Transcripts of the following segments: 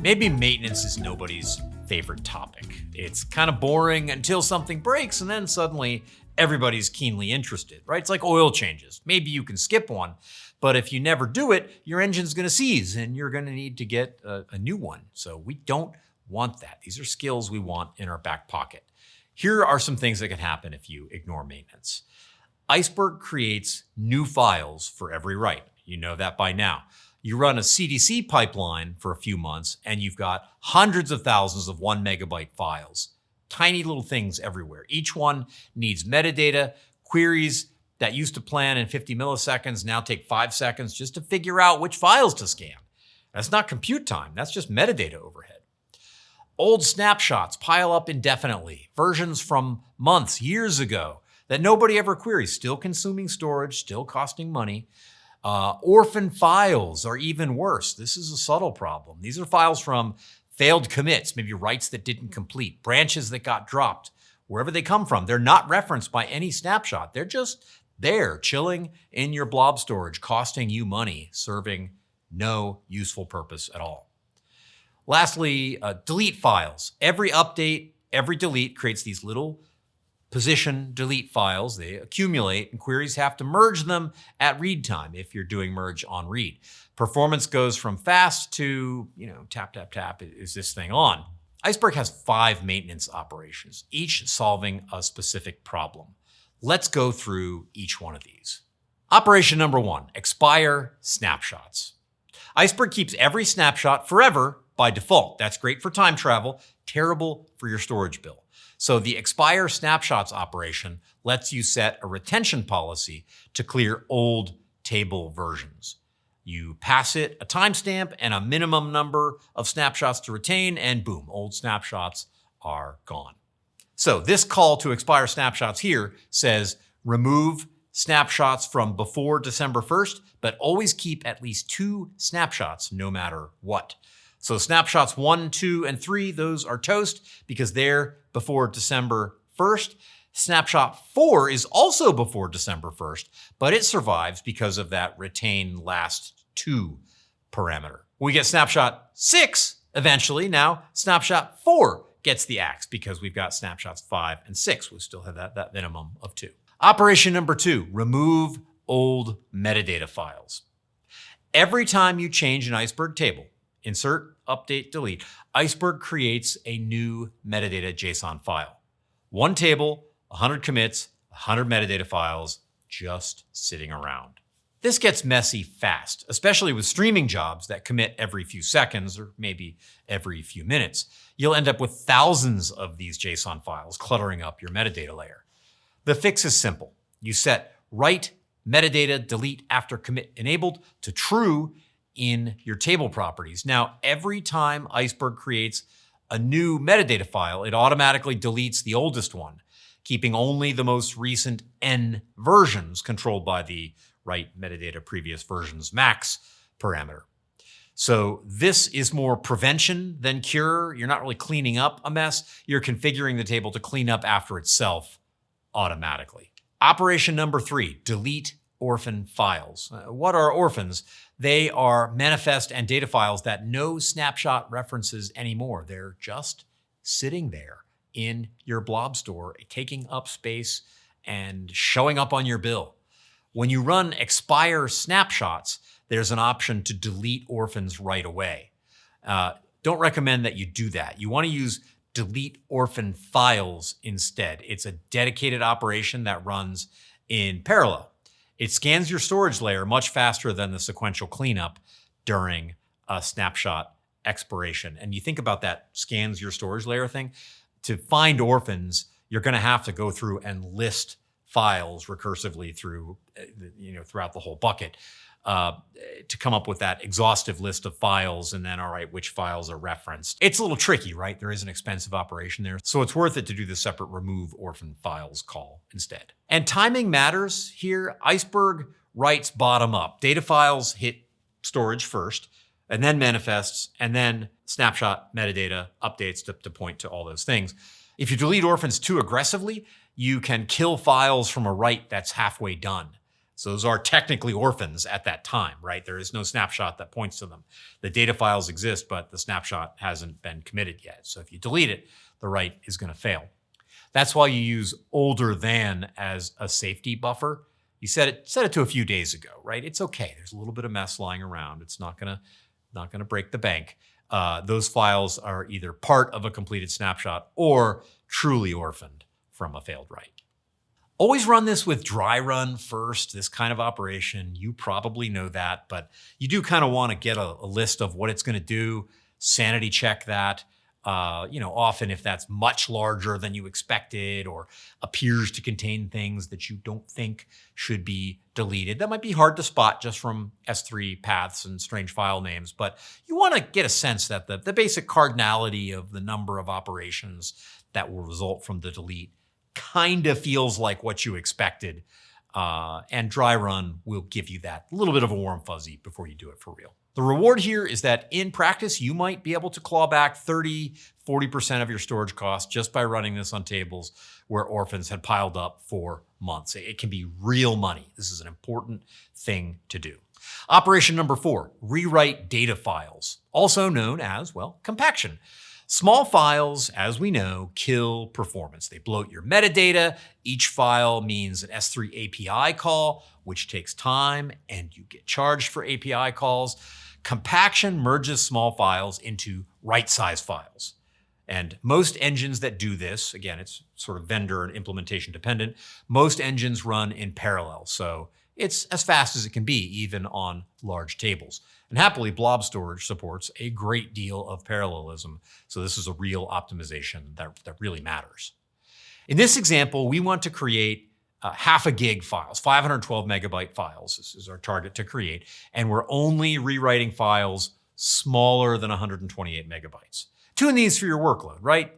Maybe maintenance is nobody's favorite topic. It's kind of boring until something breaks and then suddenly everybody's keenly interested, right? It's like oil changes. Maybe you can skip one, but if you never do it, your engine's gonna seize and you're gonna need to get a new one. So we don't want that. These are skills we want in our back pocket. Here are some things that can happen if you ignore maintenance. Iceberg creates new files for every write. You know that by now. You run a CDC pipeline for a few months and you've got hundreds of thousands of 1 megabyte files. Tiny little things everywhere. Each one needs metadata. Queries that used to plan in 50 milliseconds now take 5 seconds just to figure out which files to scan. That's not compute time, that's just metadata overhead. Old snapshots pile up indefinitely. Versions from months, years ago that nobody ever queries, still consuming storage, still costing money. Orphan files are even worse. This is a subtle problem. These are files from failed commits, maybe writes that didn't complete, branches that got dropped, wherever they come from. They're not referenced by any snapshot. They're just there, chilling in your blob storage, costing you money, serving no useful purpose at all. Lastly, delete files. Every update, every delete creates these little position delete files. They accumulate and queries have to merge them at read time if you're doing merge on read. Performance goes from fast to, tap, tap, tap, is this thing on? Iceberg has 5 maintenance operations, each solving a specific problem. Let's go through each one of these. Operation number 1, expire snapshots. Iceberg keeps every snapshot forever by default. That's great for time travel, terrible for your storage bill. So the expire snapshots operation lets you set a retention policy to clear old table versions. You pass it a timestamp and a minimum number of snapshots to retain, and boom, old snapshots are gone. So this call to expire snapshots here says remove snapshots from before December 1st, but always keep at least 2 snapshots no matter what. So snapshots 1, 2, and 3, those are toast because they're before December 1st. Snapshot 4 is also before December 1st, but it survives because of that retain last 2 parameter. We get snapshot 6 eventually. Now snapshot 4 gets the axe because we've got snapshots 5 and 6. We still have that minimum of 2. Operation number 2, remove old metadata files. Every time you change an Iceberg table, insert, update, delete, Iceberg creates a new metadata JSON file. 1 table, 100 commits, 100 metadata files, just sitting around. This gets messy fast, especially with streaming jobs that commit every few seconds or maybe every few minutes. You'll end up with thousands of these JSON files cluttering up your metadata layer. The fix is simple. You set write metadata delete after commit enabled to true in your table properties. Now, every time Iceberg creates a new metadata file, it automatically deletes the oldest one, keeping only the most recent N versions controlled by the write metadata previous versions max parameter. So this is more prevention than cure. You're not really cleaning up a mess. You're configuring the table to clean up after itself automatically. Operation number 3, delete orphan files. What are orphans? They are manifest and data files that no snapshot references anymore. They're just sitting there in your blob store, taking up space and showing up on your bill. When you run expire snapshots, there's an option to delete orphans right away. Don't recommend that you do that. You want to use delete orphan files instead. It's a dedicated operation that runs in parallel. It scans your storage layer much faster than the sequential cleanup during a snapshot expiration. And you think about that scans your storage layer thing. To find orphans, you're going to have to go through and list files recursively through, throughout the whole bucket to come up with that exhaustive list of files. And then, all right, which files are referenced? It's a little tricky, right? There is an expensive operation there. So it's worth it to do the separate remove orphan files call instead. And timing matters here. Iceberg writes bottom up. Data files hit storage first, and then manifests, and then snapshot metadata updates to point to all those things. If you delete orphans too aggressively, you can kill files from a write that's halfway done. So those are technically orphans at that time, right? There is no snapshot that points to them. The data files exist, but the snapshot hasn't been committed yet. So if you delete it, the write is going to fail. That's why you use older than as a safety buffer. You set it to a few days ago, right? It's okay. There's a little bit of mess lying around. It's not gonna break the bank. Those files are either part of a completed snapshot or truly orphaned from a failed write. Always run this with dry run first, this kind of operation. You probably know that, but you do kind of want to get a list of what it's going to do, sanity check that. Often if that's much larger than you expected or appears to contain things that you don't think should be deleted, that might be hard to spot just from S3 paths and strange file names, but you want to get a sense that the basic cardinality of the number of operations that will result from the delete kind of feels like what you expected. And dry run will give you that little bit of a warm fuzzy before you do it for real. The reward here is that in practice, you might be able to claw back 30, 40% of your storage costs just by running this on tables where orphans had piled up for months. It can be real money. This is an important thing to do. Operation number 4, rewrite data files, also known as, compaction. Small files, as we know, kill performance. They bloat your metadata. Each file means an S3 API call, which takes time, and you get charged for API calls. Compaction merges small files into right-size files. And most engines that do this, again, it's sort of vendor and implementation dependent, most engines run in parallel. So it's as fast as it can be, even on large tables. And happily, blob storage supports a great deal of parallelism. So this is a real optimization that really matters. In this example, we want to create half a gig files, 512 megabyte files. This is our target to create. And we're only rewriting files smaller than 128 megabytes. Tune these for your workload, right?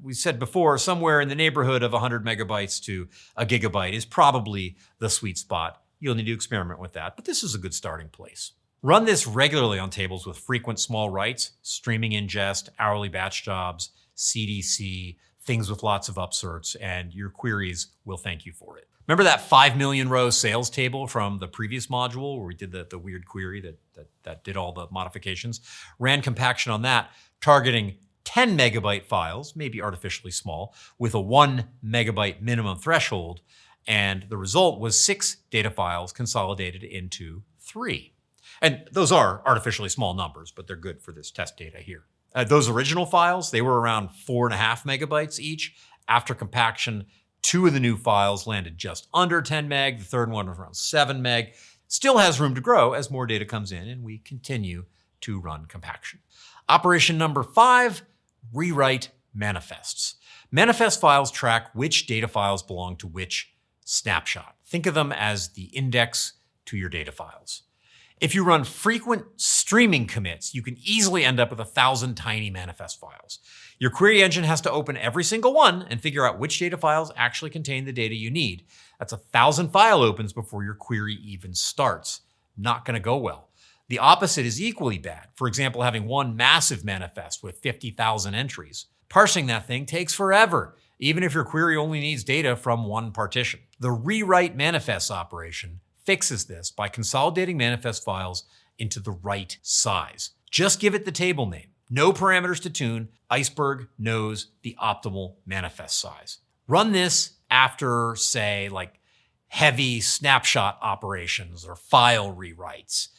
We said before, somewhere in the neighborhood of 100 megabytes to a gigabyte is probably the sweet spot. You'll need to experiment with that, but this is a good starting place. Run this regularly on tables with frequent small writes, streaming ingest, hourly batch jobs, CDC, things with lots of upserts, and your queries will thank you for it. Remember that 5 million row sales table from the previous module where we did the weird query that did all the modifications? Ran compaction on that, targeting 10 megabyte files, maybe artificially small, with a 1 megabyte minimum threshold, and the result was 6 data files consolidated into 3. And those are artificially small numbers, but they're good for this test data here. Those original files, they were around 4.5 megabytes each. After compaction, 2 of the new files landed just under 10 meg. The third one was around 7 meg. Still has room to grow as more data comes in and we continue to run compaction. Operation number 5, rewrite manifests. Manifest files track which data files belong to which snapshot. Think of them as the index to your data files. If you run frequent streaming commits, you can easily end up with 1,000 tiny manifest files. Your query engine has to open every single one and figure out which data files actually contain the data you need. That's 1,000 file opens before your query even starts. Not going to go well. The opposite is equally bad. For example, having one massive manifest with 50,000 entries. Parsing that thing takes forever, even if your query only needs data from one partition. The rewrite manifests operation fixes this by consolidating manifest files into the right size. Just give it the table name. No parameters to tune. Iceberg knows the optimal manifest size. Run this after, say, like heavy snapshot operations or file rewrites.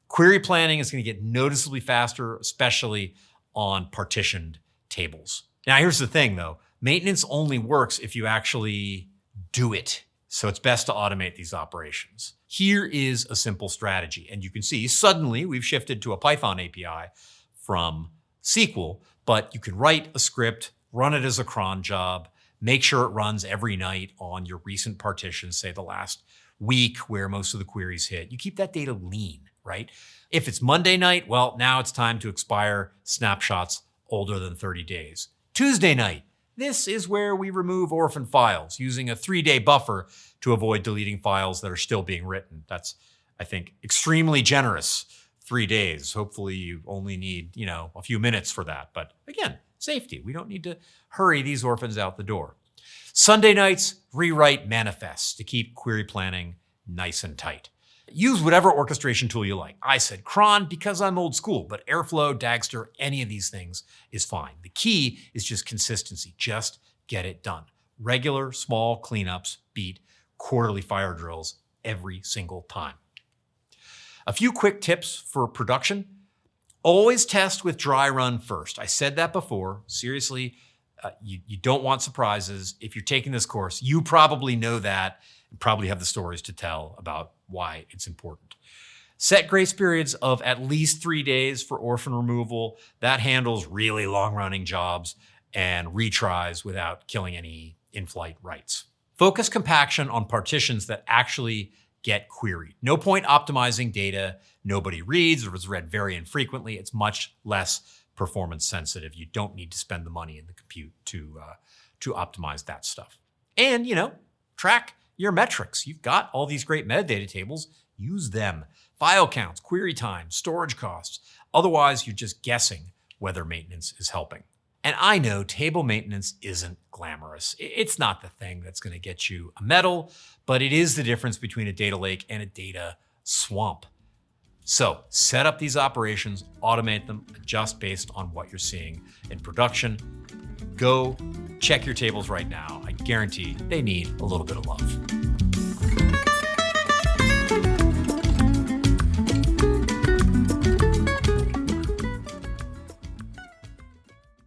Query planning is going to get noticeably faster, especially on partitioned tables. Now, here's the thing, though. Maintenance only works if you actually do it. So it's best to automate these operations. Here is a simple strategy. And you can see suddenly we've shifted to a Python API from SQL, but you can write a script, run it as a cron job, make sure it runs every night on your recent partitions, say the last week where most of the queries hit. You keep that data lean, right? If it's Monday night, well, now it's time to expire snapshots older than 30 days. Tuesday night, this is where we remove orphan files using a 3-day buffer to avoid deleting files that are still being written. That's, I think, extremely generous. 3 days. Hopefully you only need, a few minutes for that. But again, safety. We don't need to hurry these orphans out the door. Sunday nights, rewrite manifests to keep query planning nice and tight. Use whatever orchestration tool you like. I said cron because I'm old school, but Airflow, Dagster, any of these things is fine. The key is just consistency. Just get it done. Regular, small cleanups beat quarterly fire drills every single time. A few quick tips for production. Always test with dry run first. I said that before. Seriously, you don't want surprises. If you're taking this course, you probably know that and probably have the stories to tell about why it's important. Set grace periods of at least 3 days for orphan removal. That handles really long-running jobs and retries without killing any in-flight writes. Focus compaction on partitions that actually get queried. No point optimizing data nobody reads or is read very infrequently. It's much less performance sensitive. You don't need to spend the money in the compute to optimize that stuff. And, track your metrics. You've got all these great metadata tables. Use them. File counts, query time, storage costs. Otherwise, you're just guessing whether maintenance is helping. And I know table maintenance isn't glamorous. It's not the thing that's going to get you a medal, but it is the difference between a data lake and a data swamp. So set up these operations, automate them, adjust based on what you're seeing in production. Go check your tables right now. I guarantee they need a little bit of love.